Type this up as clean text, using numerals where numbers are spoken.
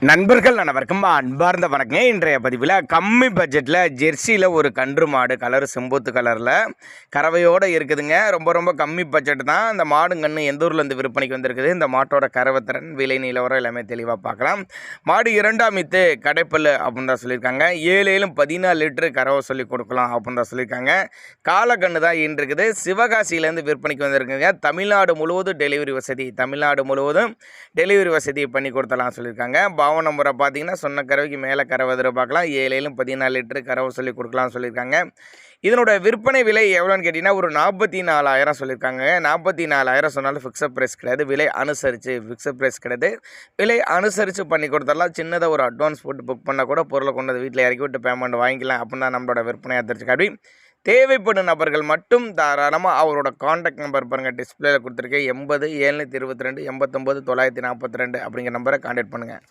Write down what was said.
நண்பர்கள் அனைவருக்கும் அன்பார்ந்த வணக்கங்க. இன்றைய பதிவில் கம்மி பட்ஜெட்டில் ஜெர்சியில் ஒரு கன்று மாடு கலர் செம்பூத்து கலரில் கறவையோடு இருக்குதுங்க. ரொம்ப கம்மி பட்ஜெட் தான். இந்த மாடு கன்று எந்த ஊர்லேருந்து விற்பனைக்கு வந்திருக்குது, இந்த மாட்டோட கறவைத்திறன், விலை நிலவரம் எல்லாமே தெளிவாக பார்க்கலாம். மாடு 2ஆம் ஈத்து கடைப்பல் அப்படின்னு தான் சொல்லியிருக்காங்க. 7 லிட்டரு கறவை சொல்லி கொடுக்கலாம் அப்படின்னு தான் சொல்லியிருக்காங்க. காலக்கன்று தான் ஈன்றிருக்குது. சிவகாசியிலேருந்து விற்பனைக்கு வந்திருக்குங்க. தமிழ்நாடு முழுவதும் டெலிவரி வசதி பண்ணி கொடுத்தலாம் சொல்லியிருக்காங்க. பாவன முறை பார்த்தீங்கன்னா சொன்ன கறவைக்கு மேலே கறவை எதிர்பார்க்கலாம். 7 லிட்டரு கறவை சொல்லி கொடுக்கலாம்னு சொல்லியிருக்காங்க. இதனோட விற்பனை விலை எவ்வளோன்னு கேட்டிங்கன்னா ஒரு 44,000 சொல்லியிருக்காங்க. 44,000 சொன்னாலும் ஃபிக்ஸட் ப்ரைஸ் கிடையாது. விலை அனுசரித்து பண்ணி கொடுத்துடலாம். சின்னதாக ஒரு அட்வான்ஸ் போட்டு புக் பண்ணால் கூட பொருளை கொண்டு வந்து வீட்டில் இறக்கி விட்டு பேமெண்ட் வாங்கிக்கலாம் அப்படின்னு தான் நம்மளோட விற்பனையாக தெரிஞ்சுக்காடி. தேவைப்படும் நபர்கள் மட்டும் தாராளமாக அவரோட காண்டாக்ட் நம்பர் பாருங்கள், டிஸ்பிளேயில் கொடுத்துருக்கேன். 80 722 89 942 அப்படிங்கிற நம்பரை கான்டாக்ட் பண்ணுங்கள்.